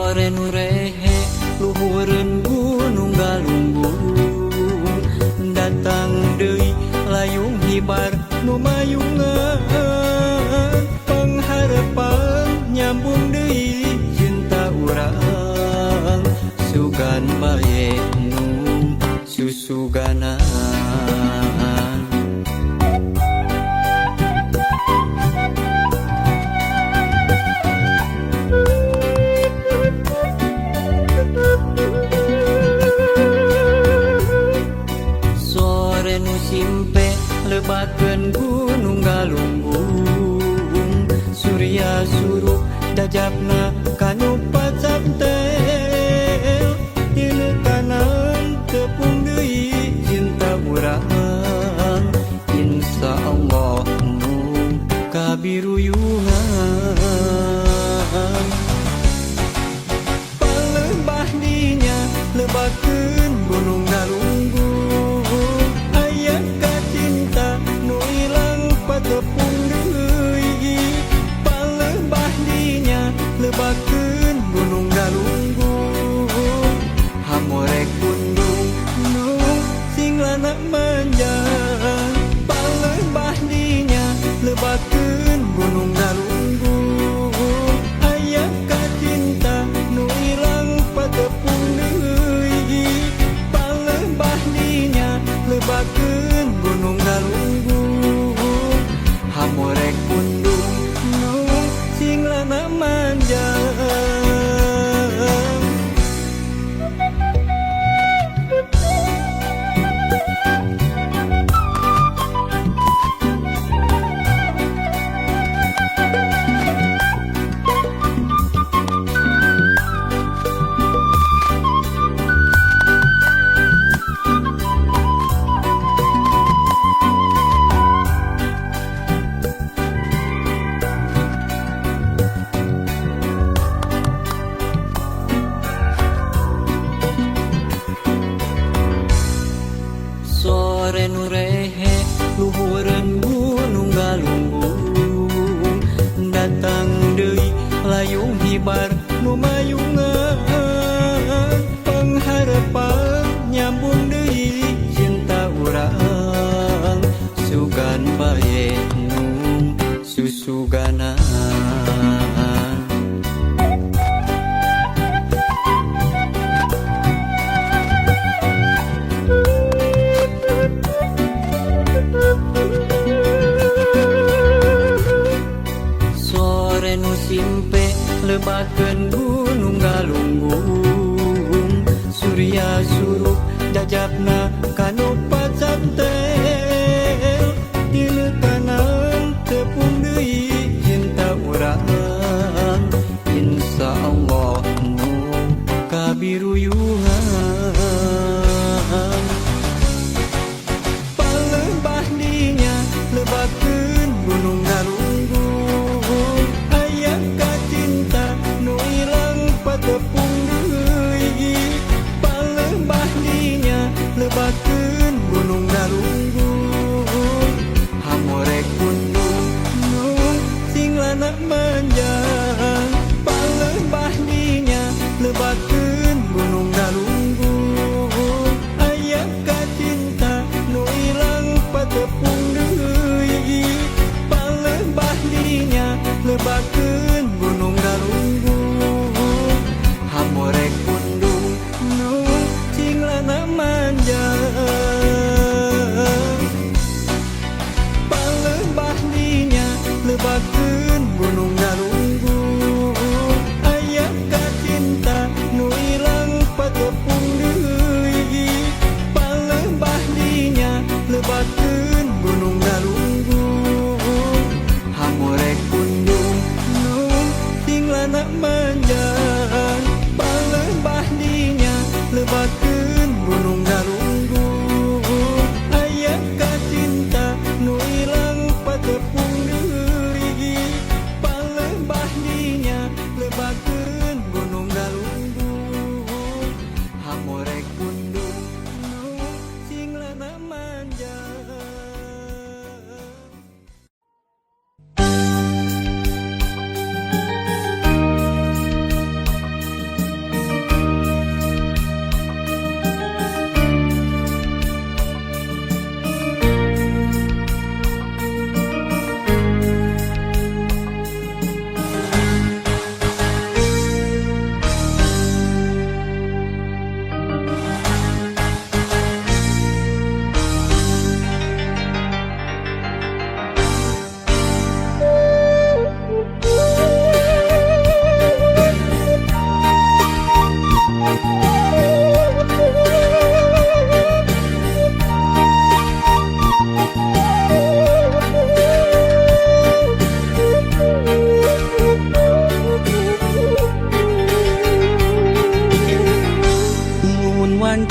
sore nu rehe luhureun gunung Galunggung datang deui layung hibar nu mayungan pangharepan nyambung deui cinta urang sugan bae nu susuganan. Sore nu simpe lebatkeun gunung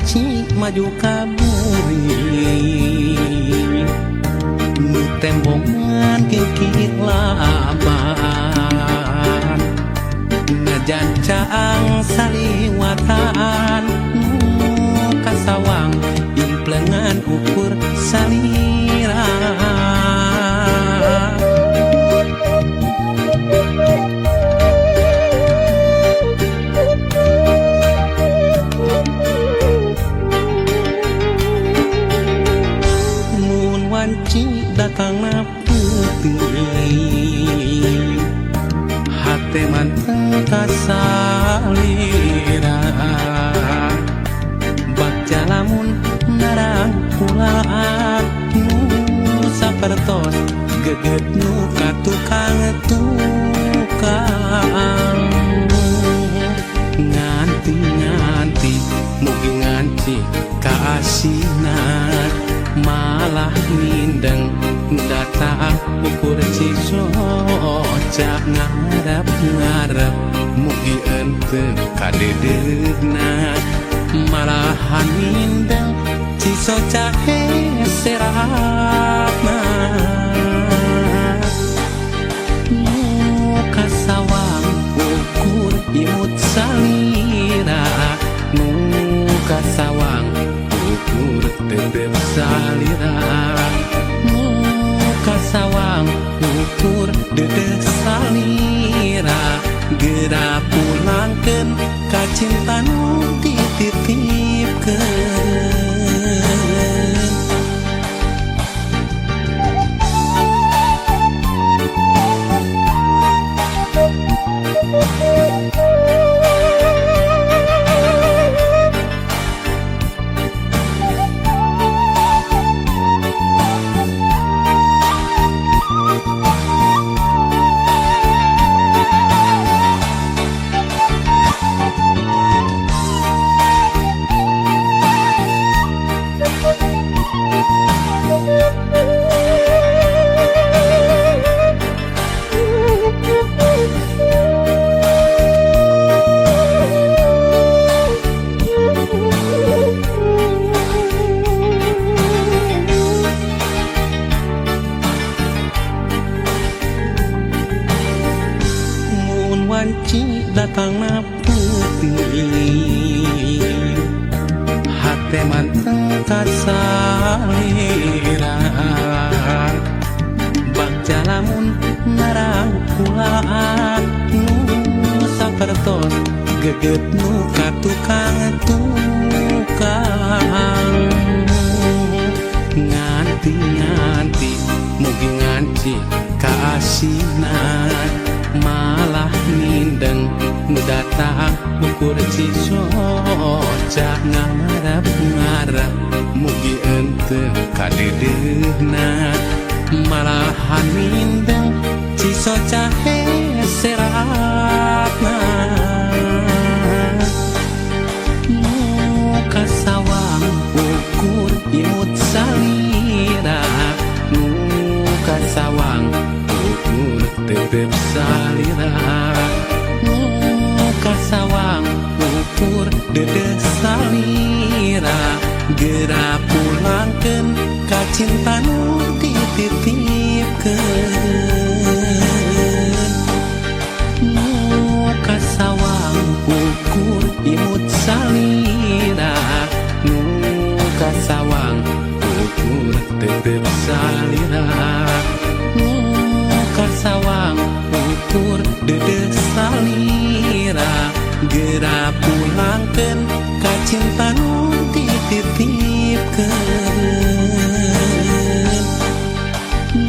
wanci maju kaburi nu tembongan kikit laban najan caang saliwatan nu kasawang implengan ukur salira datang putih hati manteng kasalira baca lamun narang pulaan nu sapertos geget nu katukang nganti mugi nganti kaasinan malah mindeng datang ukur cisoca ngarep mugi ente kadedegna malahan mindeng cisoca seratna muka sawang ukur imut salira muka sawang ukur tetep salira muka sawang ukur dedeh salira geura pulangkeun ka cinta nu dititipkeun datang putih hati manteng kasalira baca lamun narang pulaan nu sapertos geget nu katukang nganti mugi nganti kaasinan malah mindeng datang ukur cisoca ngarep mugi ente kadedegna malahan mindeng cisoca seratna muka sawang ukur imut salira muka sawang ukur tetep salira muka sawang ukur dedeh salira geura pulangkeun ka cinta nu dititipkeun muka sawang ukur imut salira muka sawang ukur tetep salira muka sawang ukur dedeh salira geura pulangkeun ka cinta nu dititipkeun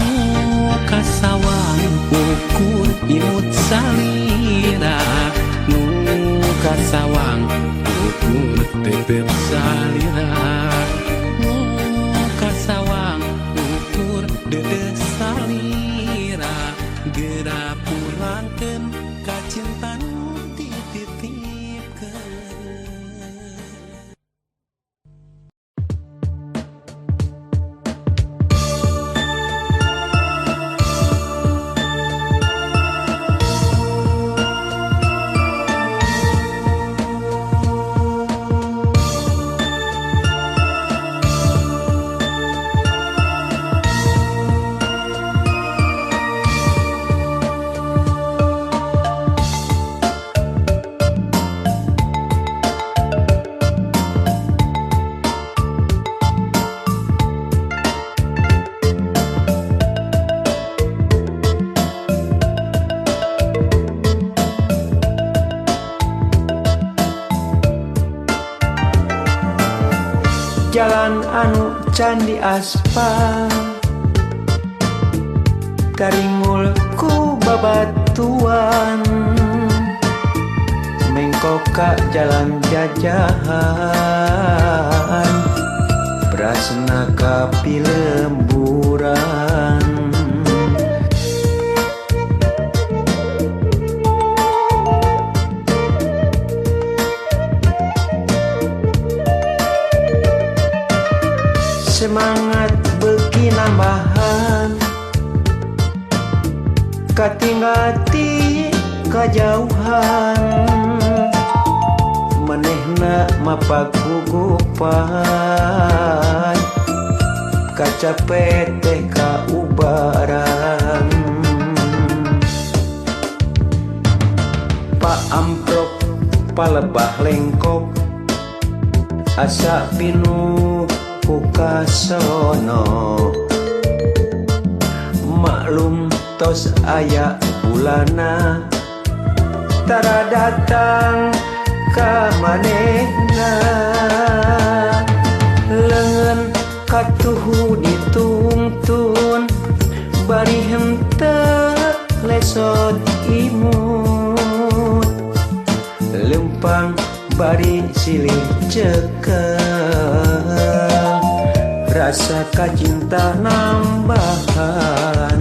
muka sawang ukur imut salira muka sawang ukur tetep salira muka sawang ukur dedeh salira geura pulangkeun ka cinta nu dititipkeun. Jalan anu candi aspal taringul ku babatuan mengkoka jalan jajahan prasna kapi lemburan semangat beki nambahan katinggati kajauhan manehna mapagugupan kacapet teh kaubaran Pak amprok palebah lengkok asa pinu kukasono maklum tos aya bulana tara datang ka manehna leungeun katuhu ditungtun bari henteu lesot imut lempang bari silih cekel rasa kacinta nambahan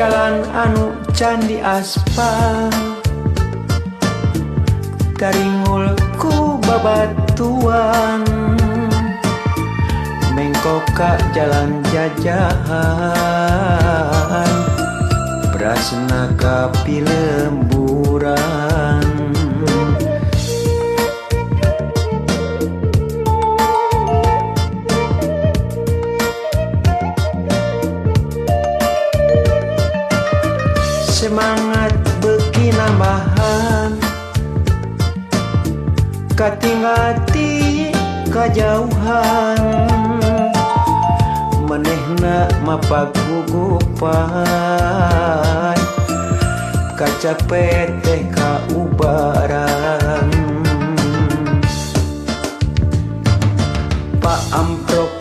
jalan anu candi aspal taringul ku babatuan mengkoka jalan jajahan prasna kapi lemburan semangat beki nambahan katinggati kajauhan manehna mapagugupan kacapet teh kaubaran Pak amprok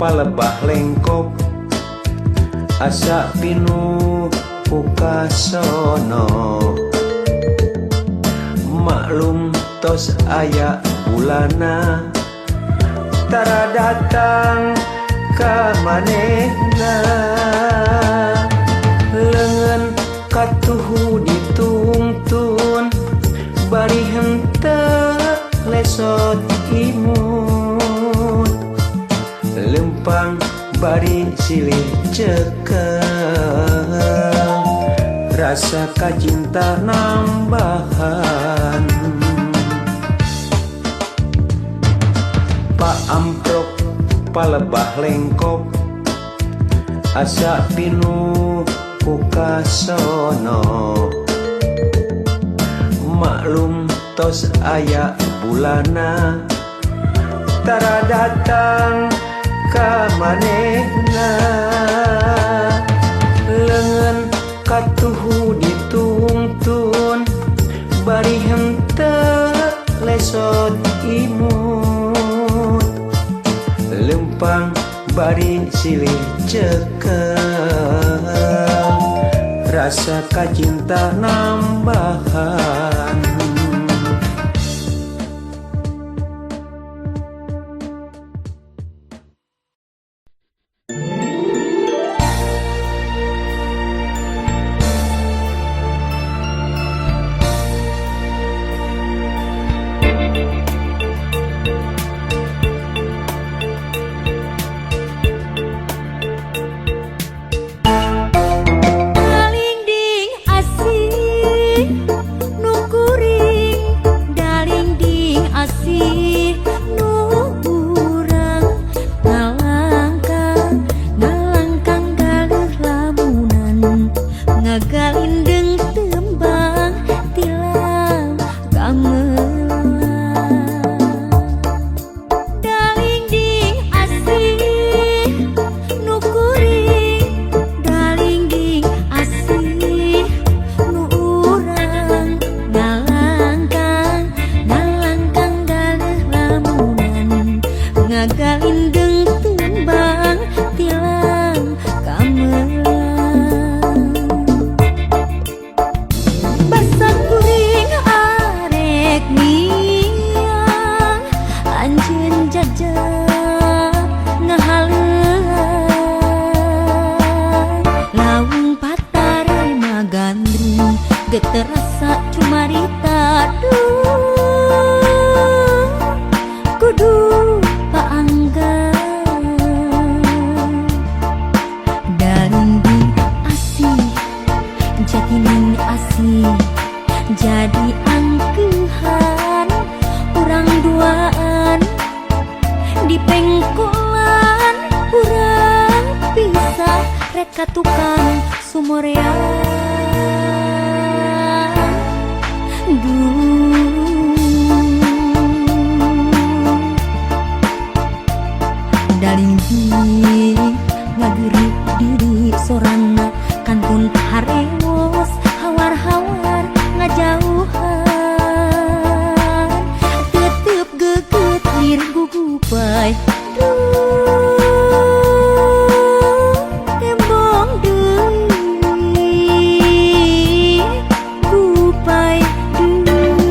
palebah lengkok asa pinu kukasono maklum tos aya bulana tara datang ka manehna leungeun katuhu ditungtun bari henteu lesot imut lempang bari silih cekel rasa kacinta nambahan Pak amprok palebah lengkok asa pinu kukasono maklum tos aya bulana tara datang ka manehna leungeun katuhu ditungtun bari henteu lesot imut lempang bari silih cekel rasa kacinta nambahan reka tukang sumoreang daling ngagerik diri sorana kantun harewos hawar-hawar ngajauhan tetep geget lir gugupai tembong deui gupai deui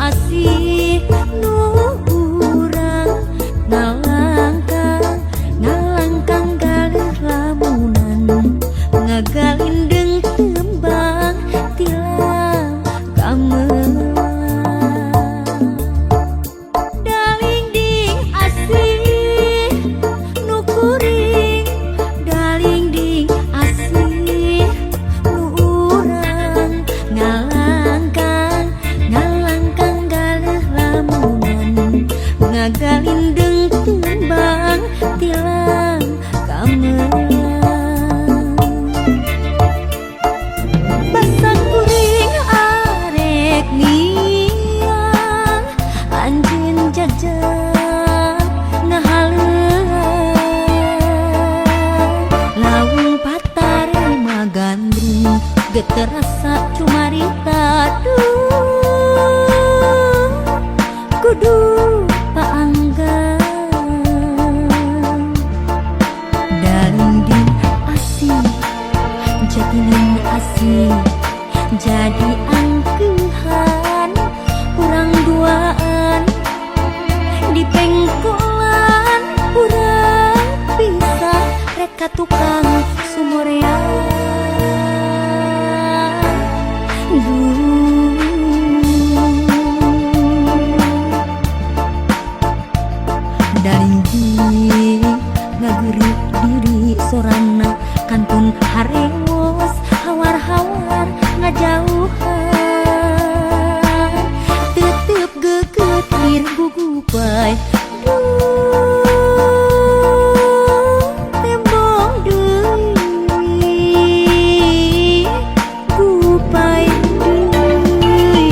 asih nu urang ngalangkang galih lamunan ngagalindeng tembang tilam gamelan dalingding asih nu kuring dalingding asih nu urang ngalangkang ngagalindeng tembang tilam gamelan basa kuring arek niang anjeun jajan ngahaleun lawung patare magandring ge terasa cumarita kudu jadi angkehan urang duaan di pengkolan urang pisah reka tukang sumoreang daling ngagerik diri sorana kantun harewos hawar-hawar ngajauhan tetep geget lir gugupai tembong deui gupai deui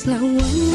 Lawang